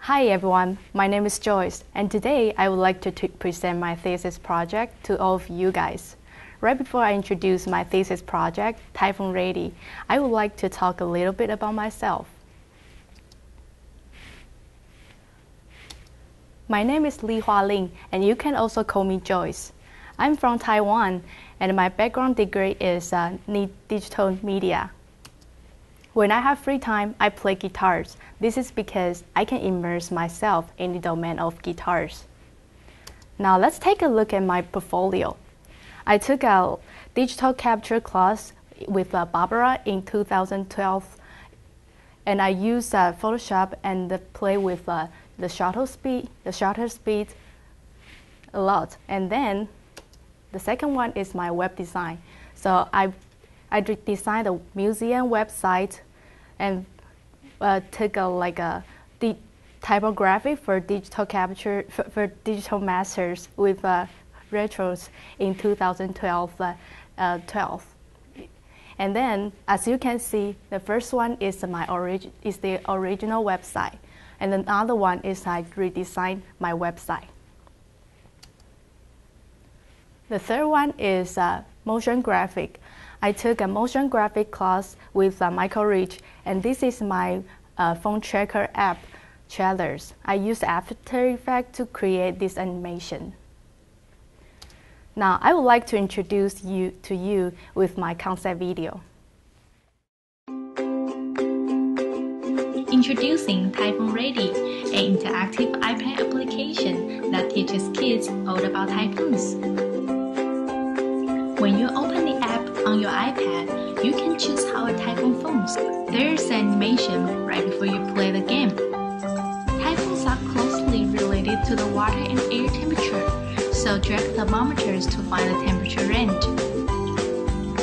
Hi everyone, my name is Joyce, and today I would like to present my thesis project to all of you guys. Right before I introduce my thesis project, Typhoon Ready, I would like to talk a little bit about myself. My name is Lin, and you can also call me Joyce. I'm from Taiwan, and my background degree is digital media. When I have free time, I play guitars. This is because I can immerse myself in the domain of guitars. Now let's take a look at my portfolio. I took a digital capture class with Barbara in 2012, and I used Photoshop and play with the shutter speed a lot. And then the second one is my web design. So I designed a museum website and took a typography for digital capture for digital masters with retros in 2012. And then, as you can see, the first one is the original website, and another one is I redesigned my website. The third one is motion graphic. I took a motion graphic class with Michael Rich, and this is my phone tracker app, trailers. I used After Effects to create this animation. Now, I would like to introduce you with my concept video. Introducing Typhoon Ready, an interactive iPad application that teaches kids all about typhoons. When you open the app on your iPad, you can choose how a typhoon forms. There is an animation right before you play the game. Typhoons are closely related to the water and air temperature, so drag thermometers to find the temperature range.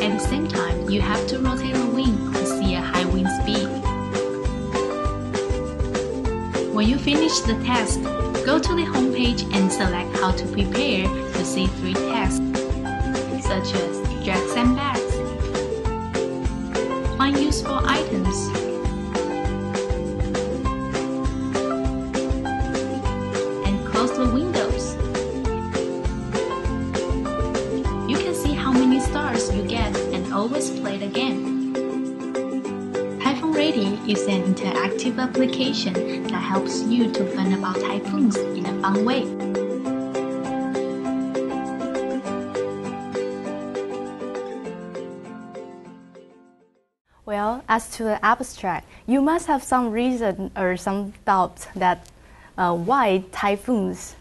At the same time, you have to rotate the wing to see a high wind speed. When you finish the test, go to the home page and select how to prepare to see 3 tasks, such as drag sandbags, find useful items, and close the windows. You can see how many stars you get and always play the game. Typhoon Ready is an interactive application that helps you to learn about typhoons in a fun way. Well, as to the abstract, you must have some reason or some doubt that why typhoons?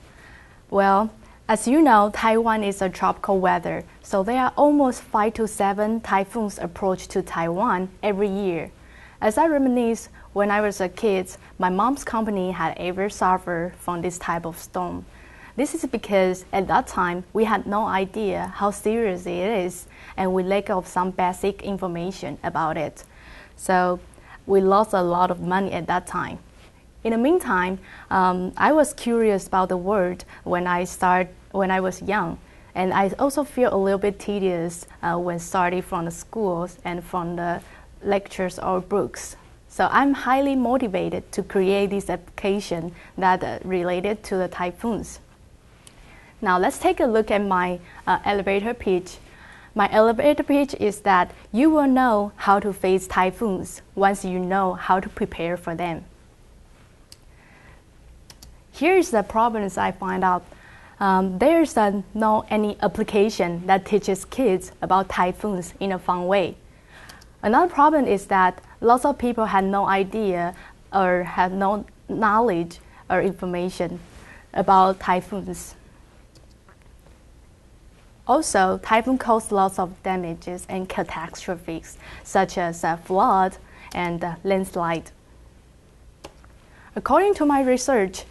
Well, as you know, Taiwan is a tropical weather, so there are almost 5 to 7 typhoons approach to Taiwan every year. As I reminisce, when I was a kid, my mom's company had ever suffered from this type of storm. This is because at that time, we had no idea how serious it is, and we lack of some basic information about it. So we lost a lot of money at that time. In the meantime, I was curious about the world when I was young, and I also feel a little bit tedious when starting from the schools and from the lectures or books. So I'm highly motivated to create this application that related to the typhoons. Now let's take a look at my elevator pitch. My elevator pitch is that you will know how to face typhoons once you know how to prepare for them. Here's the problems I find out. There's no any application that teaches kids about typhoons in a fun way. Another problem is that lots of people had no idea or had no knowledge or information about typhoons. Also, typhoon cause lots of damages and catastrophes, such as flood and landslide. According to my research,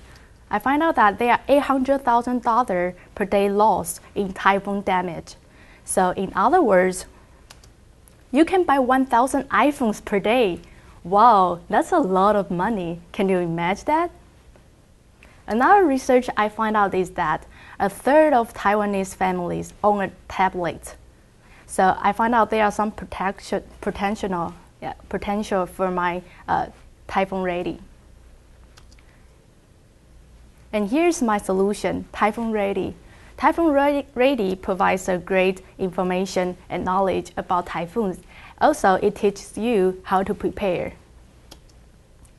I find out that there are $800,000 per day loss in typhoon damage. So in other words, you can buy 1,000 iPhones per day. Wow, that's a lot of money. Can you imagine that? Another research I find out is that a third of Taiwanese families own a tablet. So I find out there are some potential for my Typhoon Ready. And here's my solution, Typhoon Ready. Typhoon Ready provides a great information and knowledge about typhoons. Also, it teaches you how to prepare.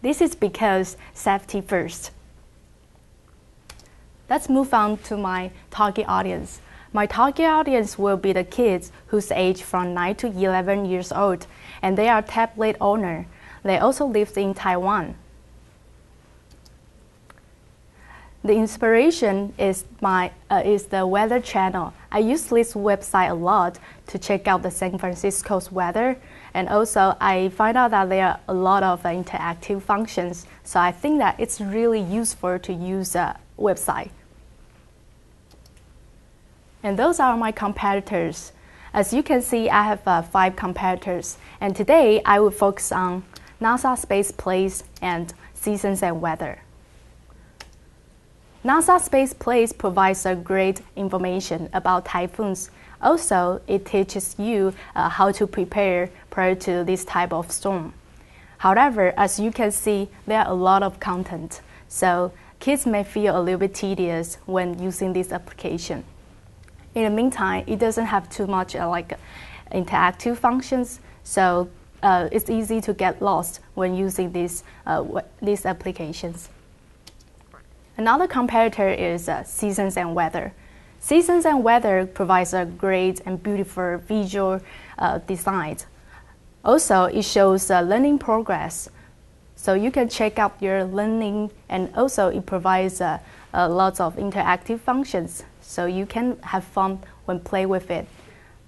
This is because safety first. Let's move on to my target audience. My target audience will be the kids whose age from 9 to 11 years old, and they are tablet owner. They also live in Taiwan. The inspiration is the Weather Channel. I use this website a lot to check out the San Francisco's weather, and also I find out that there are a lot of interactive functions. So I think that it's really useful to use a website. And those are my competitors. As you can see, I have 5 competitors, and today I will focus on NASA Space Place and Seasons and Weather. NASA Space Place provides a great information about typhoons. Also, it teaches you how to prepare prior to this type of storm. However, as you can see, there are a lot of content, so kids may feel a little bit tedious when using this application. In the meantime, it doesn't have too much interactive functions, so it's easy to get lost when using these applications. Another competitor is Seasons and Weather. Seasons and Weather provides a great and beautiful visual design. Also, it shows learning progress, so you can check out your learning, and also it provides lots of interactive functions, so you can have fun when play with it.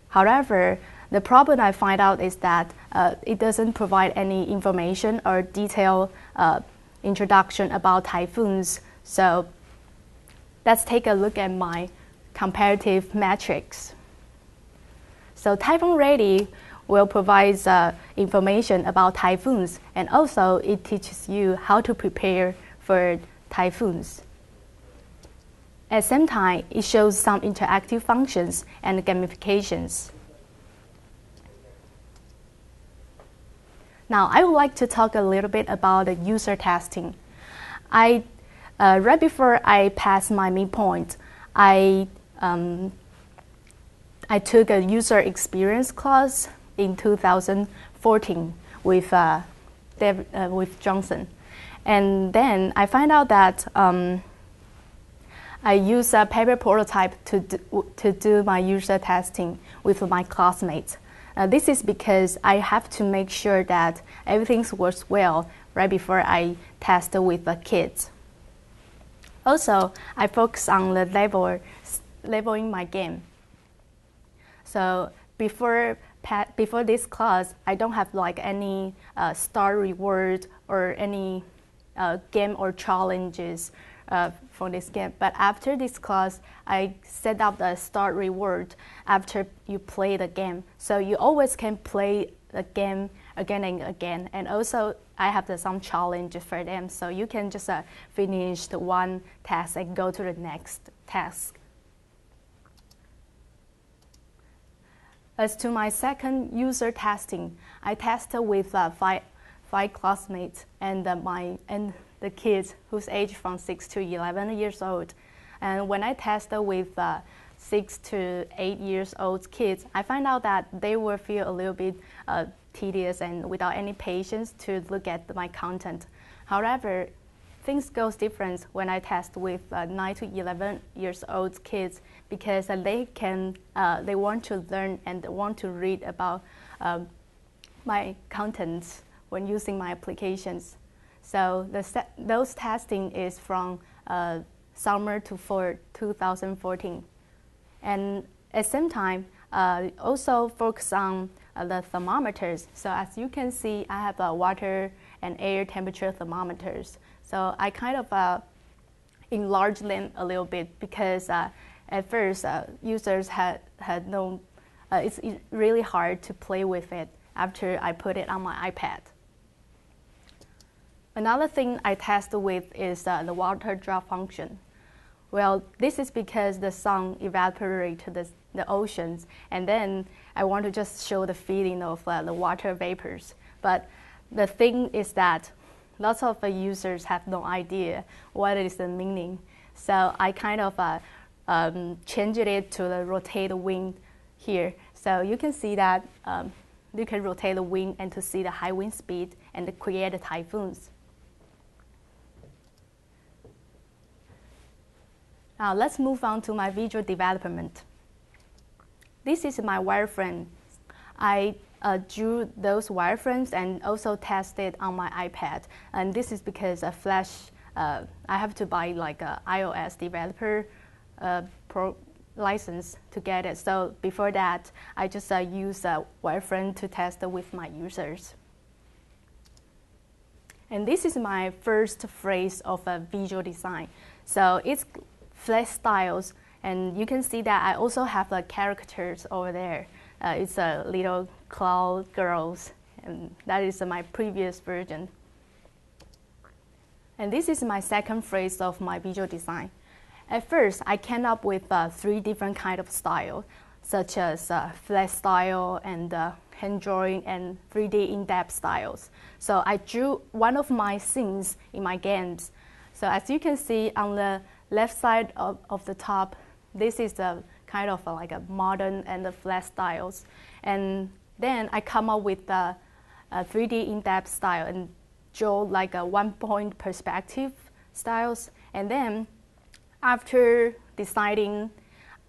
However, the problem I find out is that it doesn't provide any information or detailed introduction about typhoons. So let's take a look at my comparative metrics. So Typhoon Ready will provide information about typhoons, and also it teaches you how to prepare for typhoons. At the same time, it shows some interactive functions and gamifications. Now, I would like to talk a little bit about the user testing. Right before I passed my midpoint, I took a user experience class in 2014 with Johnson, and then I find out that I use a paper prototype to do my user testing with my classmates. This is because I have to make sure that everything works well right before I test with the kids. Also, I focus on the leveling my game. So before this class, I don't have any star reward or any game or challenges for this game. But after this class, I set up the star reward after you play the game. So you always can play the game again and again. And also, I have some challenge for them. So you can just finish the one task and go to the next task. As to my second user testing, I tested with five classmates and the kids whose age from 6 to 11 years old. And when I tested with 6 to 8 years old kids, I find out that they will feel a little bit tedious and without any patience to look at my content. However, things goes different when I test with 9 to 11 years old kids, because they want to learn and want to read about my content when using my applications. So those testing is from summer to fall 2014. And at the same time, also focus on the thermometers. So as you can see, I have water and air temperature thermometers. So I kind of enlarged them a little bit because at first users had no, it's really hard to play with it after I put it on my iPad. Another thing I test with is the water drop function. Well, this is because the sun evaporates the oceans, and then I want to just show the feeling of the water vapors. But the thing is that lots of users have no idea what is the meaning. So I kind of changed it to the rotate the wing here. So you can see that you can rotate the wing and to see the high wind speed and to create the typhoons. Now let's move on to my visual development. This is my wireframe. I drew those wireframes and also tested on my iPad. And this is because a Flash, I have to buy like a iOS developer pro license to get it. So before that, I just use a wireframe to test with my users. And this is my first phrase of a visual design. So it's Flash styles, and you can see that I also have the characters over there. It's a little cloud girls, and that is my previous version. And this is my second phrase of my visual design. At first, I came up with 3 different kinds of style, such as Flash style and hand drawing and 3D in-depth styles. So I drew one of my scenes in my games. So as you can see on the left side of the top, this is a kind of like a modern and the Flash styles. And then I come up with a 3D in-depth style and draw like a one-point perspective styles. And then after deciding,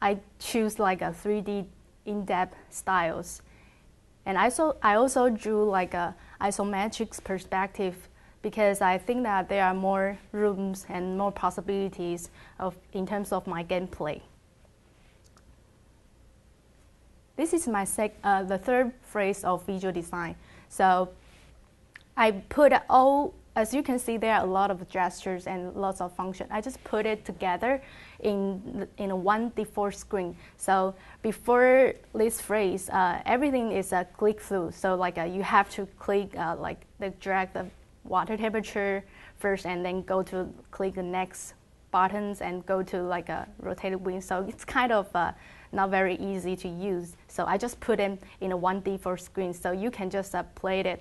I choose like a 3D in-depth styles. And I also drew like a isometric perspective because I think that there are more rooms and more possibilities in terms of my gameplay. This is my the third phrase of visual design. So I put all, as you can see, there are a lot of gestures and lots of functions. I just put it together in one default screen. So before this phrase, everything is a click through. So like you have to click drag the water temperature first, and then go to click the next buttons and go to like a rotated wing. So it's kind of not very easy to use. So I just put them in a one default screen, so you can just play it.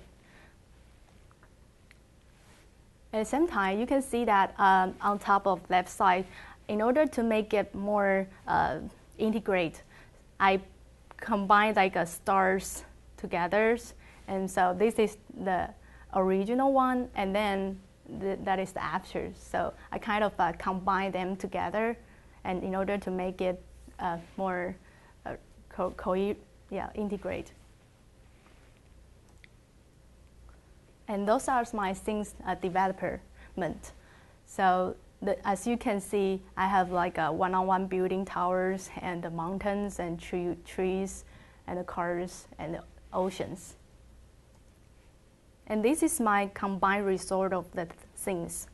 At the same time, you can see that on top of left side, in order to make it more integrate, I combined like stars together. And so this is the original one, and then that is the after. So I kind of combine them together, and in order to make it more integrate. And those are my things development. So as you can see, I have like a one-on-one building towers and the mountains and trees and the cars and the oceans. And this is my combined result of the things.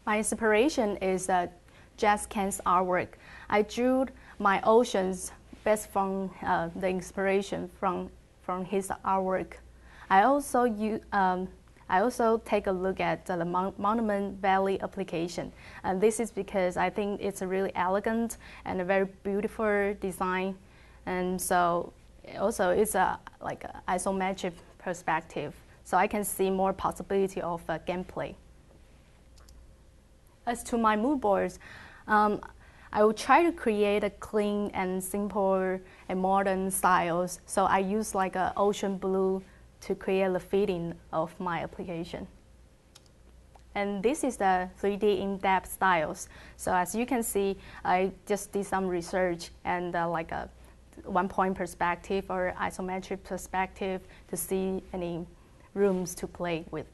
My inspiration is Jazz Ken's artwork. I drew my oceans based from the inspiration from his artwork. I also take a look at the Monument Valley application. And this is because I think it's a really elegant and a very beautiful design. And so also it's like an isometric perspective. So I can see more possibility of gameplay. As to my mood boards, I will try to create a clean and simple and modern styles. So I use like an ocean blue to create the feeling of my application. And this is the 3D in-depth styles. So as you can see, I just did some research and like a one-point perspective or isometric perspective to see any rooms to play with.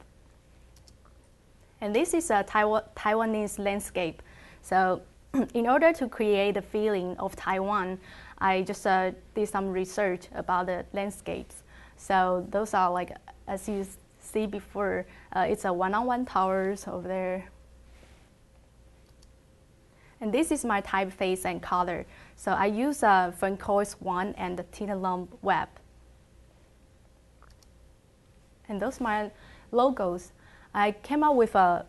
And this is a Taiwanese landscape. So in order to create the feeling of Taiwan, I just did some research about the landscapes. So those are like, as you see before, it's a one-on-one towers over there. And this is my typeface and color. So I use Francois 1 and the Tinalum Web. And those are my logos. I came up with a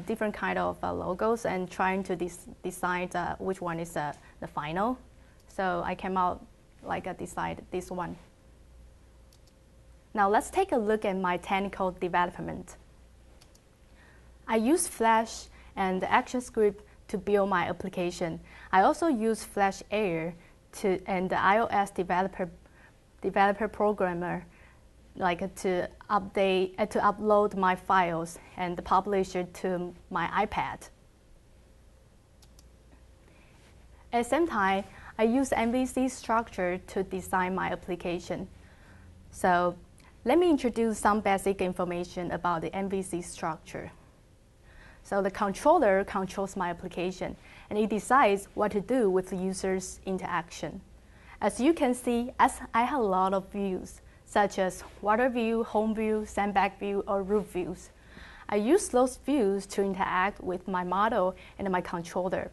different kind of logos and trying to decide which one is the final. So I came out like decide this one. Now let's take a look at my technical development. I use Flash and the action script to build my application. I also use Flash Air and the iOS developer programmer to upload my files and publish it to my iPad. At the same time, I use MVC structure to design my application. So let me introduce some basic information about the MVC structure. So the controller controls my application, and it decides what to do with the user's interaction. As you can see, I have a lot of views, such as water view, home view, sandbag view, or roof views. I use those views to interact with my model and my controller.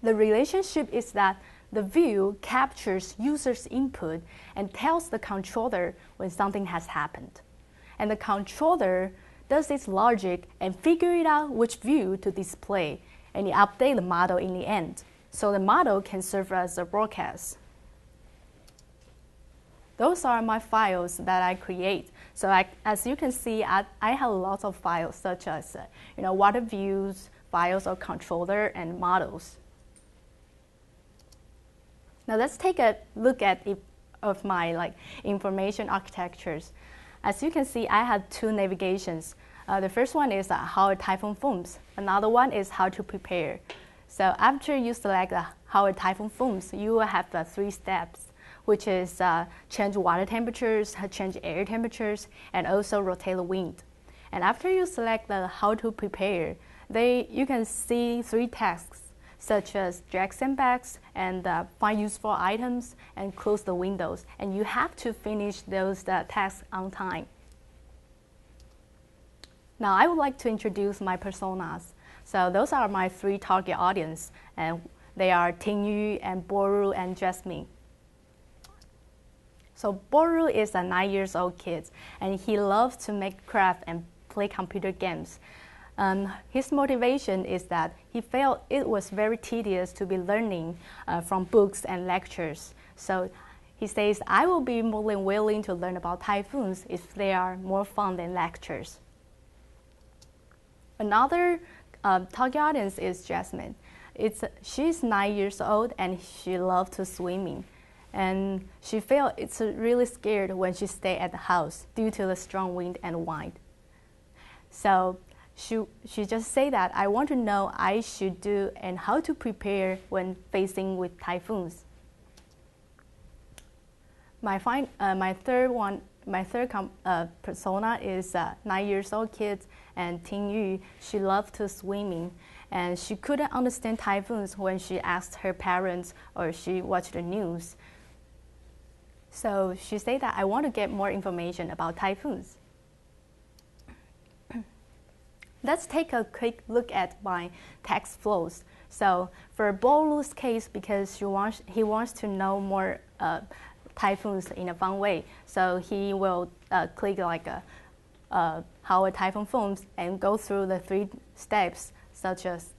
The relationship is that the view captures user's input and tells the controller when something has happened. And the controller does its logic and figure it out which view to display, and it updates the model in the end. So the model can serve as a broadcast. Those are my files that I create. So as you can see, I have lots of files such as water views, files of controller, and models. Now let's take a look at my information architectures. As you can see, I have two navigations. The first one is how a typhoon forms. Another one is how to prepare. So after you select how a typhoon forms, you will have the 3 steps, which is change water temperatures, change air temperatures, and also rotate the wind. And after you select the how to prepare, you can see 3 tasks, such as drag sandbags and find useful items and close the windows. And you have to finish those tasks on time. Now I would like to introduce my personas. So those are my 3 target audience, and they are Tingyu and Boru and Jasmine. So Boru is a 9-year-old kid, and he loves to make craft and play computer games. His motivation is that he felt it was very tedious to be learning from books and lectures. So he says, I will be more than willing to learn about typhoons if they are more fun than lectures. Another target audience is Jasmine. She's 9 years old and she loves to swimming. And she felt it's really scared when she stay at the house due to the strong wind and wind. So she just say that I want to know I should do and how to prepare when facing with typhoons. My third persona is 9-year-old kid, and Tingyu. She loved to swimming, and she couldn't understand typhoons when she asked her parents or she watched the news. So she said that I want to get more information about typhoons. Let's take a quick look at my text flows. So for Boru's case, because he wants to know more typhoons in a fun way, so he will click how a typhoon forms and go through the 3 steps, such as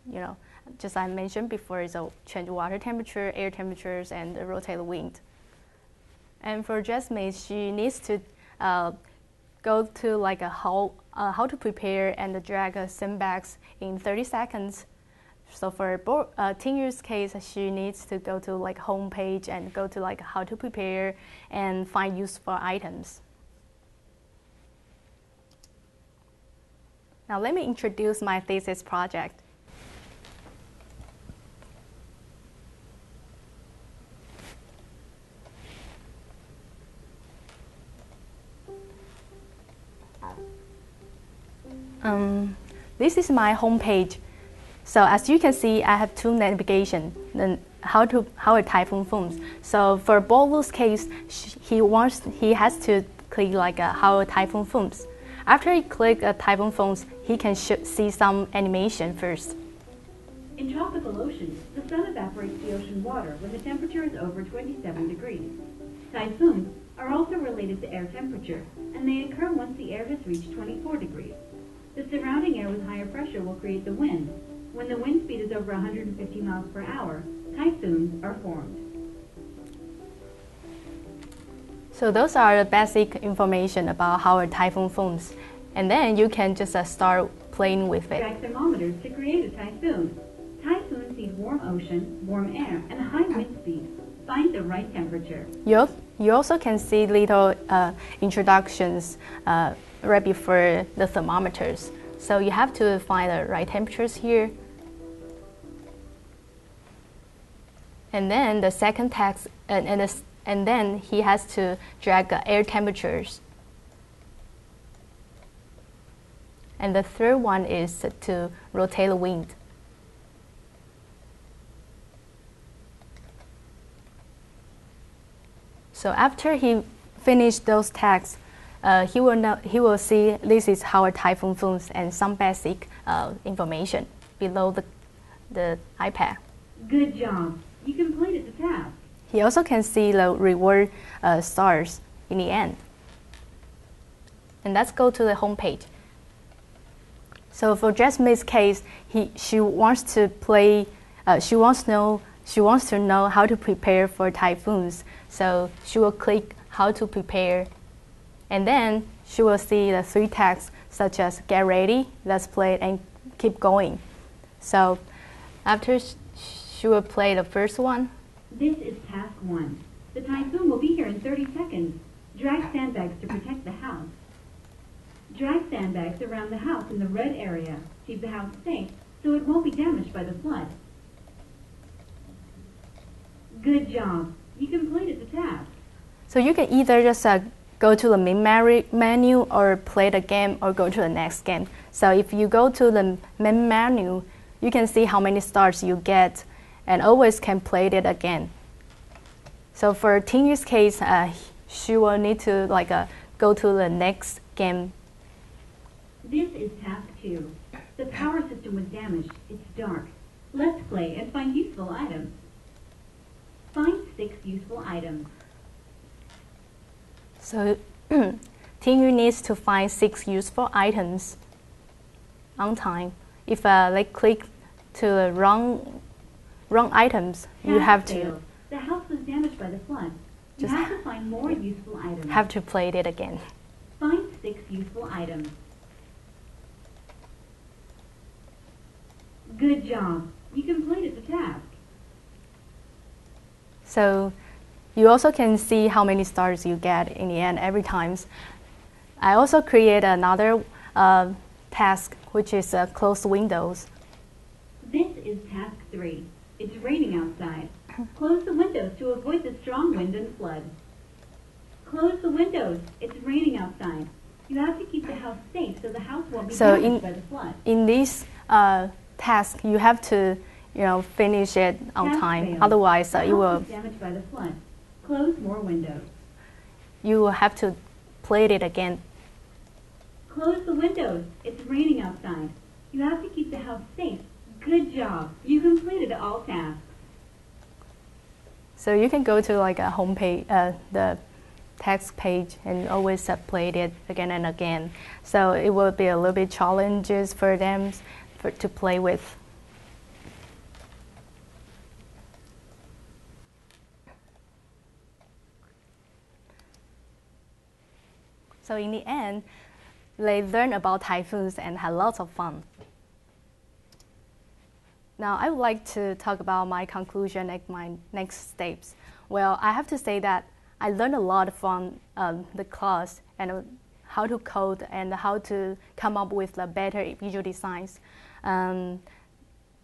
just I mentioned before, so change water temperature, air temperatures, and rotate the wind. And for Jasmine, she needs to go to how to prepare and drag sandbags in 30 seconds. So for Tingyu's case, she needs to go to home page and go to how to prepare and find useful items. Now let me introduce my thesis project. This is my home page. So as you can see, I have 2 navigation, then how a typhoon forms. So for Boru's case, he has to click how a typhoon forms. After he clicks a typhoon forms, he can see some animation first. In tropical oceans, the sun evaporates the ocean water when the temperature is over 27 degrees. Typhoons are also related to air temperature, and they occur once the air has reached 24 degrees. The surrounding air with higher pressure will create the wind. When the wind speed is over 150 miles per hour, typhoons are formed. So those are the basic information about how a typhoon forms. And then you can just start playing with it. Drag thermometers to create a typhoon. Typhoons need warm ocean, warm air, and high wind speed. Find the right temperature. You also can see little introductions right before the thermometers. So you have to find the right temperatures here. And then the second text, and then he has to drag air temperatures. And the third one is to rotate the wind. So after he finished those tasks, he will see this is how a typhoon forms and some basic information below the iPad. Good job. You completed the task. He also can see the reward stars in the end. And let's go to the home page. So for Jasmine's case, she wants to play. She wants to know how to prepare for typhoons. So she will click how to prepare, and then she will see the 3 tasks such as get ready, let's play, and keep going. So after she will play the first one. This is task 1. The typhoon will be here in 30 seconds. Drag sandbags to protect the house. Drag sandbags around the house in the red area. Keep the house safe so it won't be damaged by the flood. Good job. You completed the task. So you can either just go to the main menu or play the game or go to the next game. So if you go to the main menu, you can see how many stars you get and always can play it again. So for Tingyu's case, she will need to go to the next game. This is task 2. The power system was damaged. It's dark. Let's play and find useful items. Find 6 useful items. So Tingyu needs to find 6 useful items on time. If they click to the wrong items, you have to. The house was damaged by the flood. You have to find more useful items. Have to play it again. Find 6 useful items. Good job. You completed the task. So you also can see how many stars you get in the end every time. I also create another task, which is close windows. This is task 3. It's raining outside. Close the windows to avoid the strong wind and flood. Close the windows. It's raining outside. You have to keep the house safe so the house won't be damaged by the flood. In this task, you have to finish it on time. Failed. Otherwise, you will damaged by the flood. Close more windows. You will have to play it again. Close the windows. It's raining outside. You have to keep the house safe. Good job. You completed all tasks. So you can go to a home page, the text page, and always play it again and again. So it will be a little bit challenges for them to play with. So in the end, they learned about typhoons and had lots of fun. Now I would like to talk about my conclusion and my next steps. Well, I have to say that I learned a lot from the class and how to code and how to come up with better visual designs. I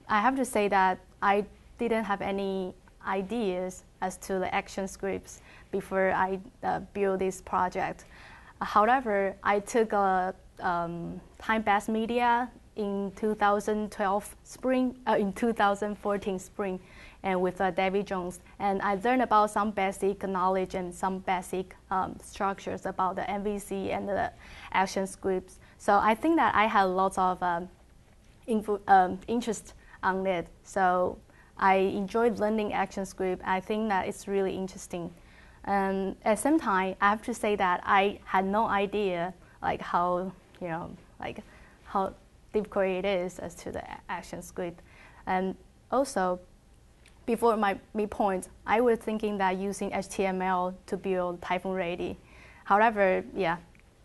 have to say that I didn't have any ideas as to the action scripts before I built this project. However, I took a time-based media in 2012 spring, in 2014 spring, and with David Jones, and I learned about some basic knowledge and some basic structures about the MVC and the action scripts. So I think that I had lots of interest on it. So I enjoyed learning action script. I think that it's really interesting. And at the same time, I have to say that I had no idea how difficult it is as to the action script. And also, before my midpoint, I was thinking that using HTML to build Typhoon Ready. However, yeah,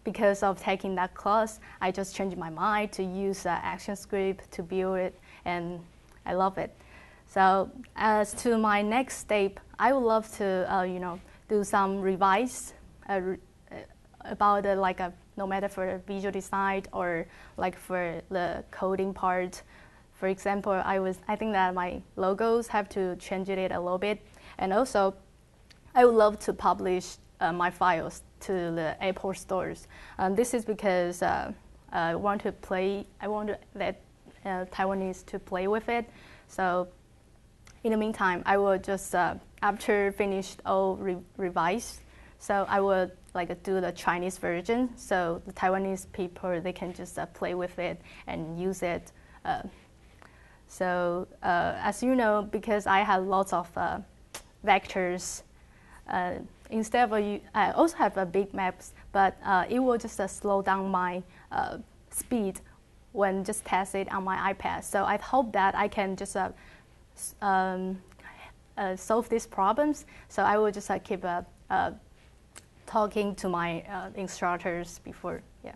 because of taking that class, I just changed my mind to use ActionScript to build it, and I love it. So as to my next step, I would love to do some revise about no matter for visual design or like for the coding part. For example, I think that my logos have to change it a little bit, and also I would love to publish my files to the Apple stores. This is because I want to let Taiwanese to play with it. So in the meantime, I will just after finished all revise, so I will do the Chinese version, so the Taiwanese people they can just play with it and use it. So as you know, because I have lots of vectors, instead of I also have a big maps, but it will just slow down my speed when just test it on my iPad. So I hope that I can just solve these problems. So I will just keep talking to my instructors before. Yeah.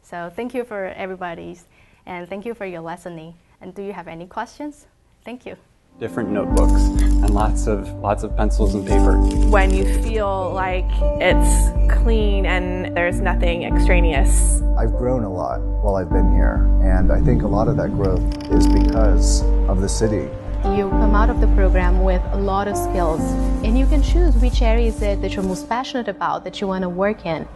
So thank you for everybody's, and thank you for your listening. And do you have any questions? Thank you. Different notebooks and lots of pencils and paper. When you feel like it's clean and there's nothing extraneous. I've grown a lot while I've been here, and I think a lot of that growth is because of the city. You come out of the program with a lot of skills, and you can choose which area is it that you're most passionate about, that you want to work in.